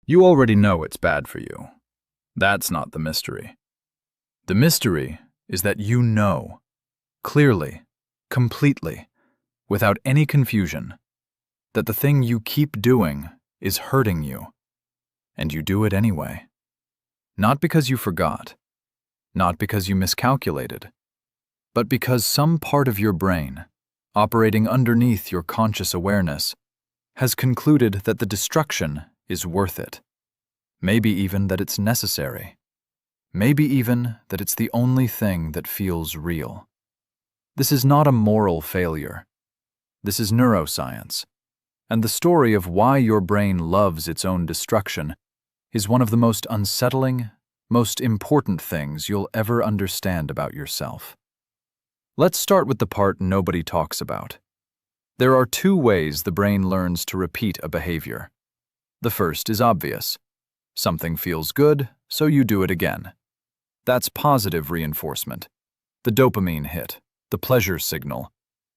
You already know it's bad for you. That's not the mystery. The mystery is that you know, clearly, completely, without any confusion, that the thing you keep doing is hurting you, and you do it anyway. Not because you forgot, not because you miscalculated, but because some part of your brain, operating underneath your conscious awareness, has concluded that the destruction is worth it. Maybe even that it's necessary. Maybe even that it's the only thing that feels real. This is not a moral failure. This is neuroscience. And the story of why your brain loves its own destruction is one of the most unsettling, most important things you'll ever understand about yourself. Let's start with the part nobody talks about. There are two ways the brain learns to repeat a behavior. The first is obvious. Something feels good, so you do it again. That's positive reinforcement. The dopamine hit, the pleasure signal,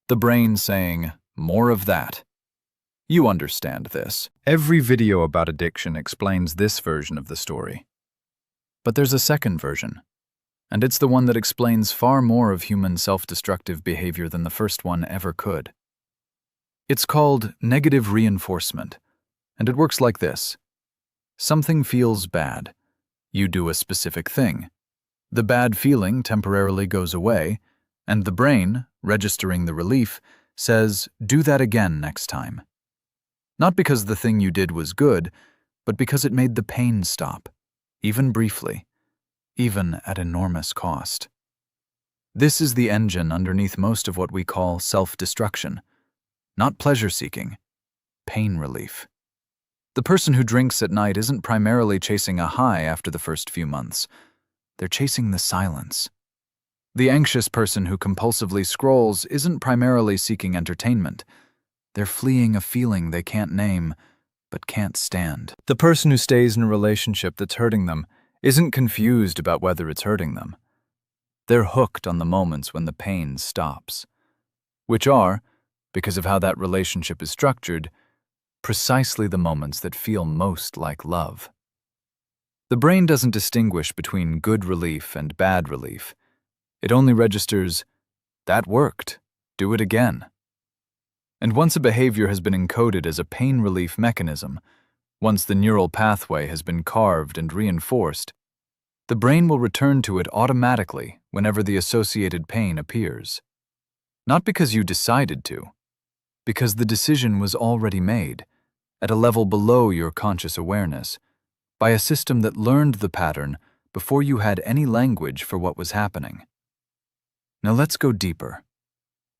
the brain saying, more of that. You understand this. Every video about addiction explains this version of the story. But there's a second version, and it's the one that explains far more of human self-destructive behavior than the first one ever could. It's called negative reinforcement, and it works like this. Something feels bad. You do a specific thing. The bad feeling temporarily goes away, and the brain, registering the relief, says, do that again next time. Not because the thing you did was good, but because it made the pain stop, even briefly, even at enormous cost. This is the engine underneath most of what we call self-destruction. Not pleasure-seeking, pain relief. The person who drinks at night isn't primarily chasing a high after the first few months. They're chasing the silence. The anxious person who compulsively scrolls isn't primarily seeking entertainment. They're fleeing a feeling they can't name, but can't stand. The person who stays in a relationship that's hurting them isn't confused about whether it's hurting them. They're hooked on the moments when the pain stops, which are, because of how that relationship is structured, precisely the moments that feel most like love. The brain doesn't distinguish between good relief and bad relief. It only registers, that worked, do it again. And once a behavior has been encoded as a pain relief mechanism, once the neural pathway has been carved and reinforced, the brain will return to it automatically whenever the associated pain appears. Not because you decided to, because the decision was already made, at a level below your conscious awareness, by a system that learned the pattern before you had any language for what was happening. Now let's go deeper,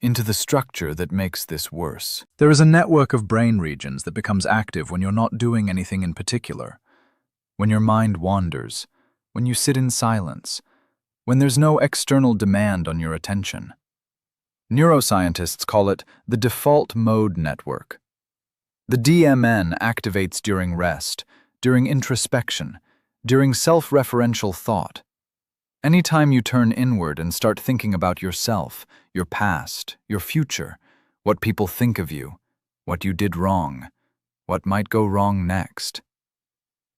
into the structure that makes this worse. There is a network of brain regions that becomes active when you're not doing anything in particular, when your mind wanders, when you sit in silence, when there's no external demand on your attention. Neuroscientists call it the default mode network. The DMN activates during rest, during introspection, during self-referential thought. Anytime you turn inward and start thinking about yourself, your past, your future, what people think of you, what you did wrong, what might go wrong next.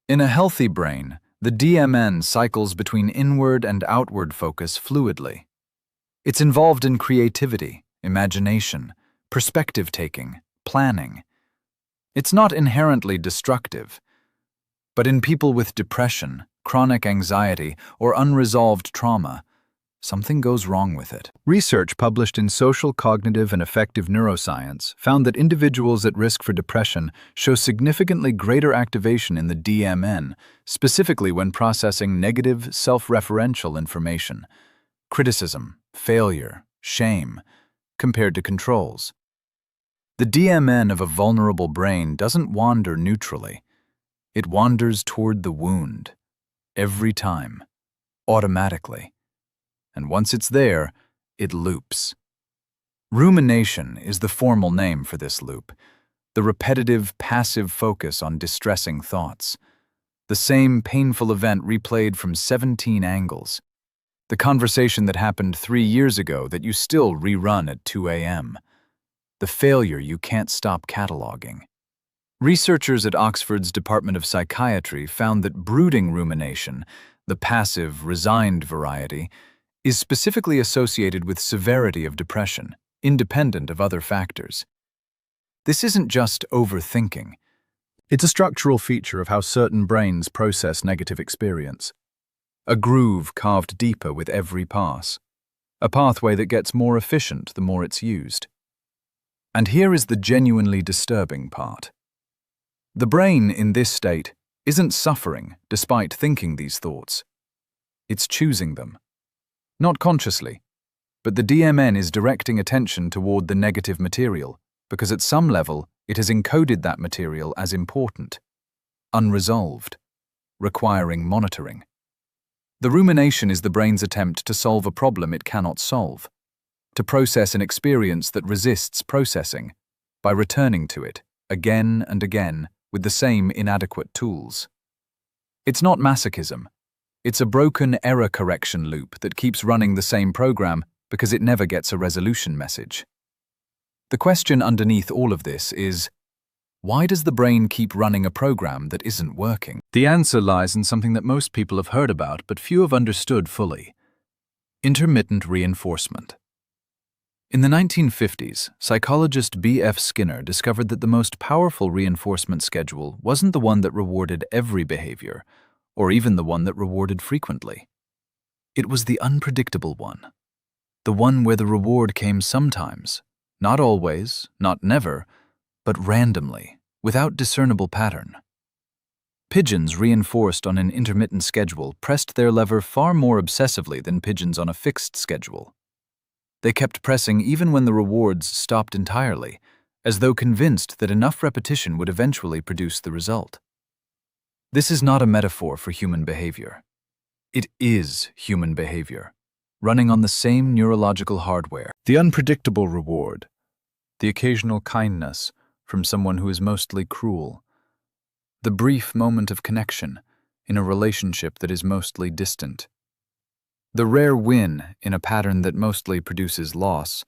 In a healthy brain, the DMN cycles between inward and outward focus fluidly. It's involved in creativity, imagination, perspective-taking, planning. It's not inherently destructive, but in people with depression, chronic anxiety, or unresolved trauma, something goes wrong with it. Research published in Social, Cognitive, and Affective Neuroscience found that individuals at risk for depression show significantly greater activation in the DMN, specifically when processing negative, self-referential information, criticism, failure, shame, compared to controls. The DMN of a vulnerable brain doesn't wander neutrally. It wanders toward the wound, every time, automatically. And once it's there, it loops. Rumination is the formal name for this loop, the repetitive, passive focus on distressing thoughts. The same painful event replayed from 17 angles. The conversation that happened 3 years ago that you still rerun at 2 a.m. The failure you can't stop cataloging. Researchers at Oxford's Department of Psychiatry found that brooding rumination, the passive, resigned variety, is specifically associated with severity of depression, independent of other factors. This isn't just overthinking. It's a structural feature of how certain brains process negative experience. A groove carved deeper with every pass. A pathway that gets more efficient the more it's used. And here is the genuinely disturbing part. The brain in this state isn't suffering despite thinking these thoughts. It's choosing them. Not consciously, but the DMN is directing attention toward the negative material because at some level it has encoded that material as important, unresolved, requiring monitoring. The rumination is the brain's attempt to solve a problem it cannot solve, to process an experience that resists processing by returning to it again and again with the same inadequate tools. It's not masochism. It's a broken error correction loop that keeps running the same program because it never gets a resolution message. The question underneath all of this is, why does the brain keep running a program that isn't working? The answer lies in something that most people have heard about but few have understood fully: intermittent reinforcement. In the 1950s, psychologist B.F. Skinner discovered that the most powerful reinforcement schedule wasn't the one that rewarded every behavior, or even the one that rewarded frequently. It was the unpredictable one. The one where the reward came sometimes, not always, not never, but randomly, without discernible pattern. Pigeons reinforced on an intermittent schedule pressed their lever far more obsessively than pigeons on a fixed schedule. They kept pressing even when the rewards stopped entirely, as though convinced that enough repetition would eventually produce the result. This is not a metaphor for human behavior. It is human behavior, running on the same neurological hardware. The unpredictable reward, the occasional kindness from someone who is mostly cruel, the brief moment of connection in a relationship that is mostly distant, the rare win in a pattern that mostly produces loss,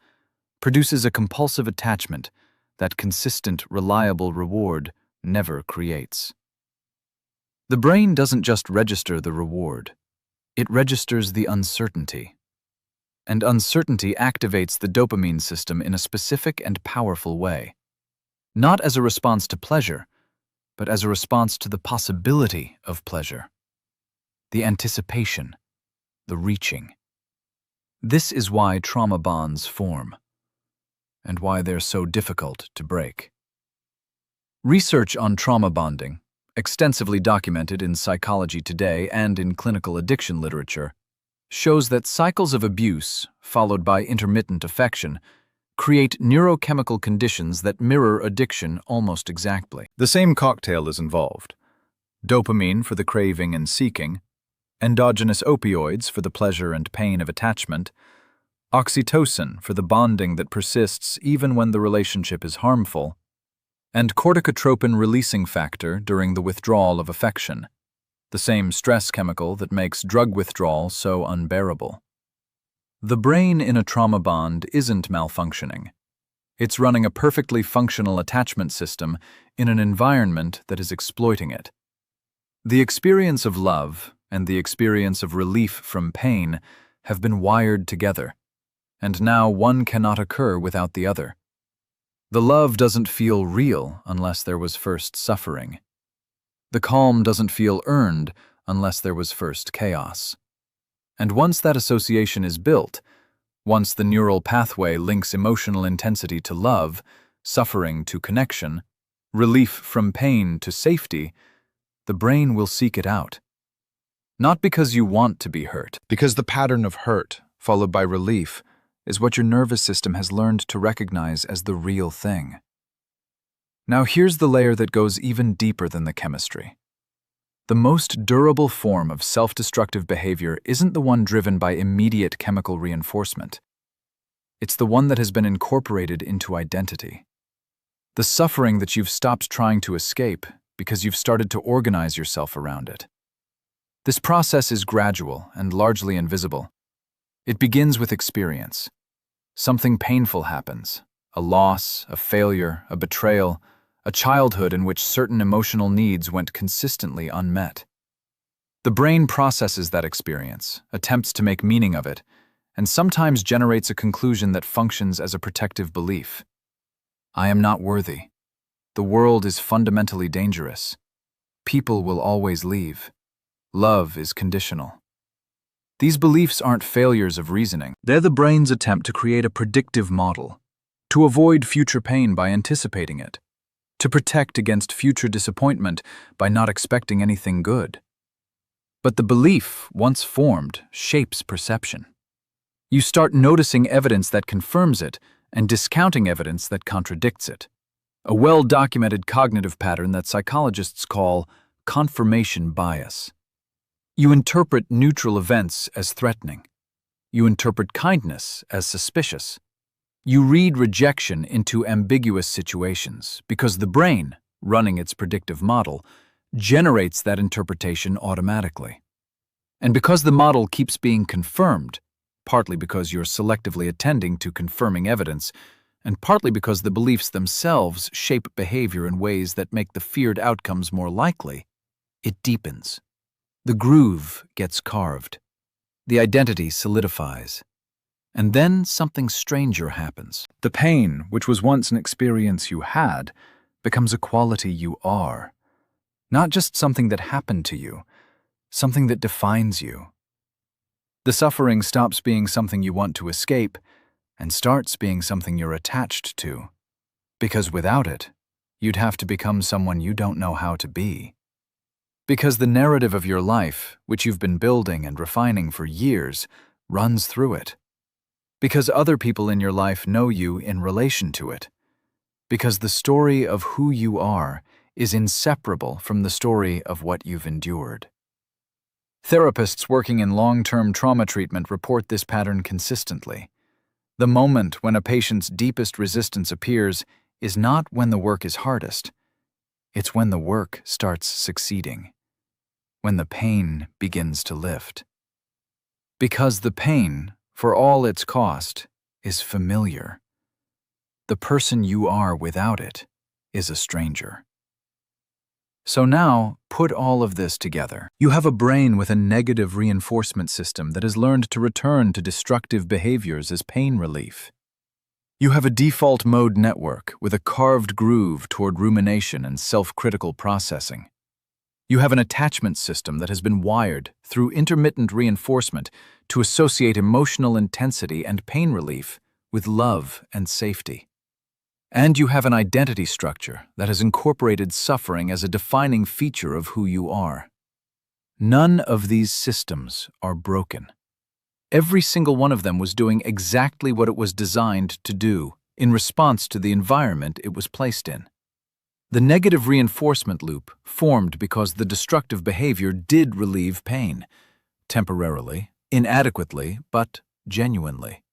produces a compulsive attachment that consistent, reliable reward never creates. The brain doesn't just register the reward, it registers the uncertainty. And uncertainty activates the dopamine system in a specific and powerful way. Not as a response to pleasure, but as a response to the possibility of pleasure. The anticipation, the reaching. This is why trauma bonds form, and why they're so difficult to break. Research on trauma bonding, extensively documented in Psychology Today and in clinical addiction literature, shows that cycles of abuse, followed by intermittent affection, create neurochemical conditions that mirror addiction almost exactly. The same cocktail is involved: dopamine for the craving and seeking, endogenous opioids for the pleasure and pain of attachment, oxytocin for the bonding that persists even when the relationship is harmful, and corticotropin-releasing factor during the withdrawal of affection, the same stress chemical that makes drug withdrawal so unbearable. The brain in a trauma bond isn't malfunctioning. It's running a perfectly functional attachment system in an environment that is exploiting it. The experience of love and the experience of relief from pain have been wired together, and now one cannot occur without the other. The love doesn't feel real unless there was first suffering. The calm doesn't feel earned unless there was first chaos. And once that association is built, once the neural pathway links emotional intensity to love, suffering to connection, relief from pain to safety, the brain will seek it out. Not because you want to be hurt, because the pattern of hurt, followed by relief, is what your nervous system has learned to recognize as the real thing. Now here's the layer that goes even deeper than the chemistry. The most durable form of self-destructive behavior isn't the one driven by immediate chemical reinforcement. It's the one that has been incorporated into identity. The suffering that you've stopped trying to escape because you've started to organize yourself around it. This process is gradual and largely invisible. It begins with experience. Something painful happens: a loss, a failure, a betrayal, a childhood in which certain emotional needs went consistently unmet. The brain processes that experience, attempts to make meaning of it, and sometimes generates a conclusion that functions as a protective belief. I am not worthy. The world is fundamentally dangerous. People will always leave. Love is conditional. These beliefs aren't failures of reasoning. They're the brain's attempt to create a predictive model, to avoid future pain by anticipating it, to protect against future disappointment by not expecting anything good. But the belief, once formed, shapes perception. You start noticing evidence that confirms it and discounting evidence that contradicts it. A well-documented cognitive pattern that psychologists call confirmation bias. You interpret neutral events as threatening. You interpret kindness as suspicious. You read rejection into ambiguous situations because the brain, running its predictive model, generates that interpretation automatically. And because the model keeps being confirmed, partly because you're selectively attending to confirming evidence, and partly because the beliefs themselves shape behavior in ways that make the feared outcomes more likely, it deepens. The groove gets carved. The identity solidifies. And then something stranger happens. The pain, which was once an experience you had, becomes a quality you are. Not just something that happened to you, something that defines you. The suffering stops being something you want to escape and starts being something you're attached to. Because without it, you'd have to become someone you don't know how to be. Because the narrative of your life, which you've been building and refining for years, runs through it. Because other people in your life know you in relation to it. Because the story of who you are is inseparable from the story of what you've endured. Therapists working in long-term trauma treatment report this pattern consistently. The moment when a patient's deepest resistance appears is not when the work is hardest. It's when the work starts succeeding. When the pain begins to lift. Because the pain, for all its cost, is familiar. The person you are without it is a stranger. So now, put all of this together. You have a brain with a negative reinforcement system that has learned to return to destructive behaviors as pain relief. You have a default mode network with a carved groove toward rumination and self-critical processing. You have an attachment system that has been wired through intermittent reinforcement to associate emotional intensity and pain relief with love and safety. And you have an identity structure that has incorporated suffering as a defining feature of who you are. None of these systems are broken. Every single one of them was doing exactly what it was designed to do in response to the environment it was placed in. The negative reinforcement loop formed because the destructive behavior did relieve pain, temporarily, inadequately, but genuinely.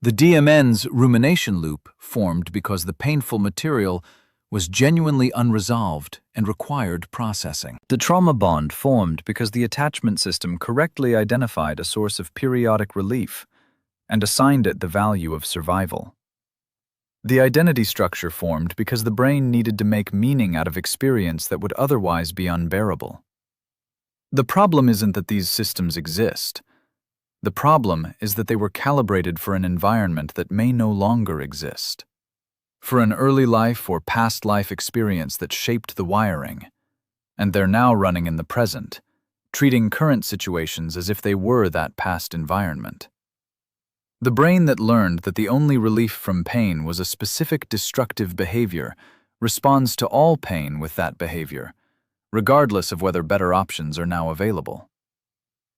The DMN's rumination loop formed because the painful material was genuinely unresolved and required processing. The trauma bond formed because the attachment system correctly identified a source of periodic relief and assigned it the value of survival. The identity structure formed because the brain needed to make meaning out of experience that would otherwise be unbearable. The problem isn't that these systems exist. The problem is that they were calibrated for an environment that may no longer exist. For an early life or past life experience that shaped the wiring, and they're now running in the present, treating current situations as if they were that past environment. The brain that learned that the only relief from pain was a specific destructive behavior responds to all pain with that behavior, regardless of whether better options are now available.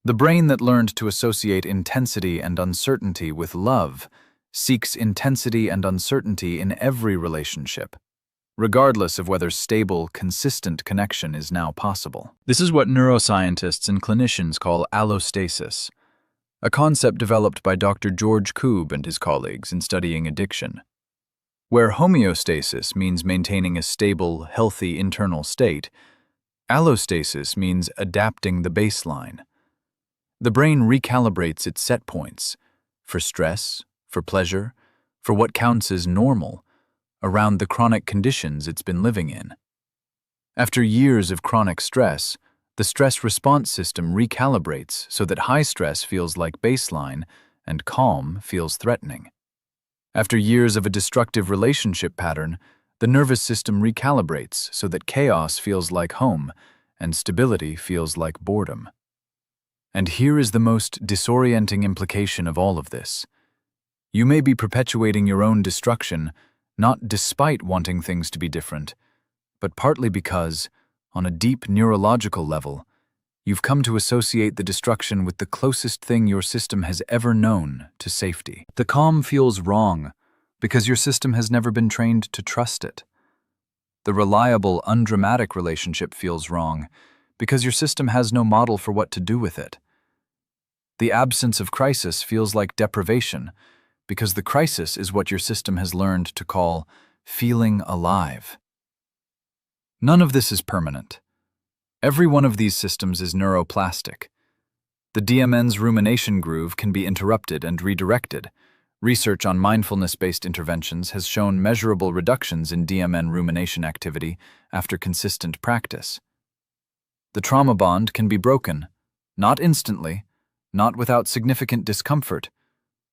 The brain that learned to associate intensity and uncertainty with love seeks intensity and uncertainty in every relationship, regardless of whether stable, consistent connection is now possible. This is what neuroscientists and clinicians call allostasis, a concept developed by Dr. George Koob and his colleagues in studying addiction. Where homeostasis means maintaining a stable, healthy internal state, allostasis means adapting the baseline. The brain recalibrates its set points for stress, for pleasure, for what counts as normal, around the chronic conditions it's been living in. After years of chronic stress, the stress response system recalibrates so that high stress feels like baseline and calm feels threatening. After years of a destructive relationship pattern, the nervous system recalibrates so that chaos feels like home and stability feels like boredom. And here is the most disorienting implication of all of this. You may be perpetuating your own destruction, not despite wanting things to be different, but partly because, on a deep neurological level, you've come to associate the destruction with the closest thing your system has ever known to safety. The calm feels wrong because your system has never been trained to trust it. The reliable, undramatic relationship feels wrong because your system has no model for what to do with it. The absence of crisis feels like deprivation because the crisis is what your system has learned to call feeling alive. None of this is permanent. Every one of these systems is neuroplastic. The DMN's rumination groove can be interrupted and redirected. Research on mindfulness-based interventions has shown measurable reductions in DMN rumination activity after consistent practice. The trauma bond can be broken, not instantly, not without significant discomfort,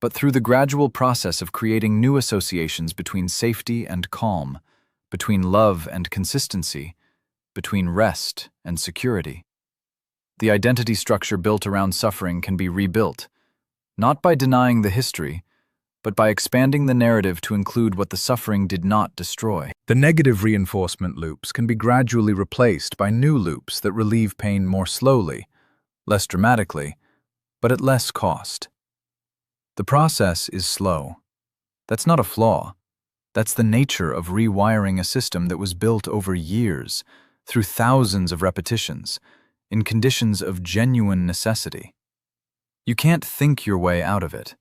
but through the gradual process of creating new associations between safety and calm, between love and consistency, between rest and security. The identity structure built around suffering can be rebuilt, not by denying the history, but by expanding the narrative to include what the suffering did not destroy. The negative reinforcement loops can be gradually replaced by new loops that relieve pain more slowly, less dramatically, but at less cost. The process is slow. That's not a flaw. That's the nature of rewiring a system that was built over years, through thousands of repetitions, in conditions of genuine necessity. You can't think your way out of it.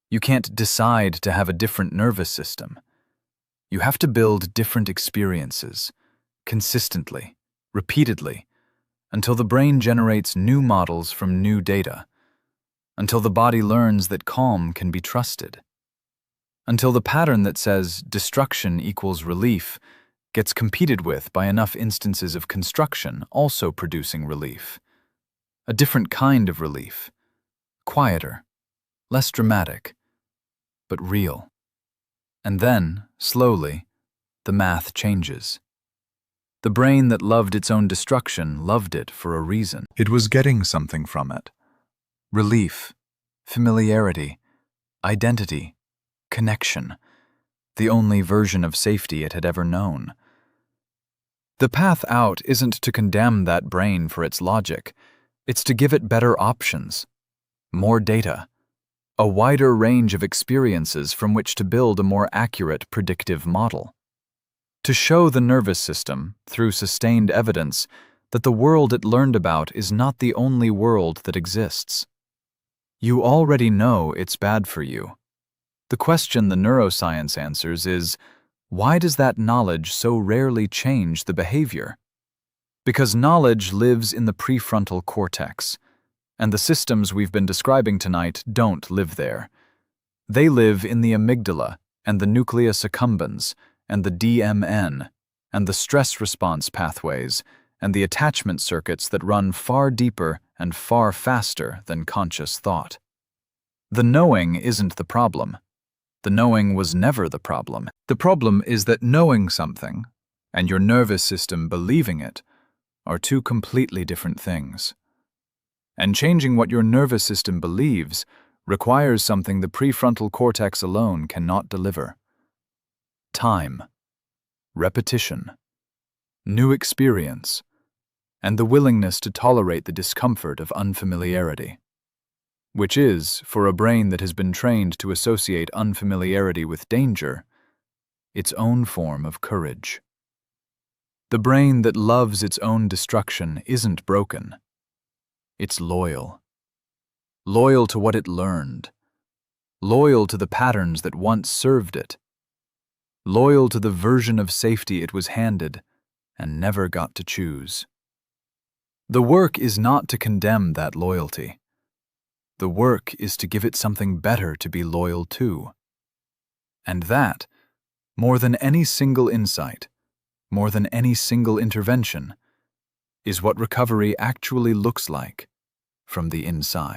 You can't decide to have a different nervous system. You have to build different experiences, consistently, repeatedly, until the brain generates new models from new data, until the body learns that calm can be trusted, until the pattern that says destruction equals relief gets competed with by enough instances of construction also producing relief. A different kind of relief, quieter, less dramatic, but real. And then, slowly, the math changes. The brain that loved its own destruction loved it for a reason. It was getting something from it. Relief, familiarity, identity, connection, the only version of safety it had ever known. The path out isn't to condemn that brain for its logic. It's to give it better options, more data, a wider range of experiences from which to build a more accurate predictive model. To show the nervous system, through sustained evidence, that the world it learned about is not the only world that exists. You already know it's bad for you. The question the neuroscience answers is, why does that knowledge so rarely change the behavior? Because knowledge lives in the prefrontal cortex, and the systems we've been describing tonight don't live there. They live in the amygdala and the nucleus accumbens and the DMN and the stress response pathways and the attachment circuits that run far deeper and far faster than conscious thought. The knowing isn't the problem. The knowing was never the problem. The problem is that knowing something and your nervous system believing it are two completely different things. And changing what your nervous system believes requires something the prefrontal cortex alone cannot deliver. Time, repetition, new experience, and the willingness to tolerate the discomfort of unfamiliarity, which is, for a brain that has been trained to associate unfamiliarity with danger, its own form of courage. The brain that loves its own destruction isn't broken. It's loyal. Loyal to what it learned. Loyal to the patterns that once served it. Loyal to the version of safety it was handed and never got to choose. The work is not to condemn that loyalty. The work is to give it something better to be loyal to. And that, more than any single insight, more than any single intervention, is what recovery actually looks like from the inside.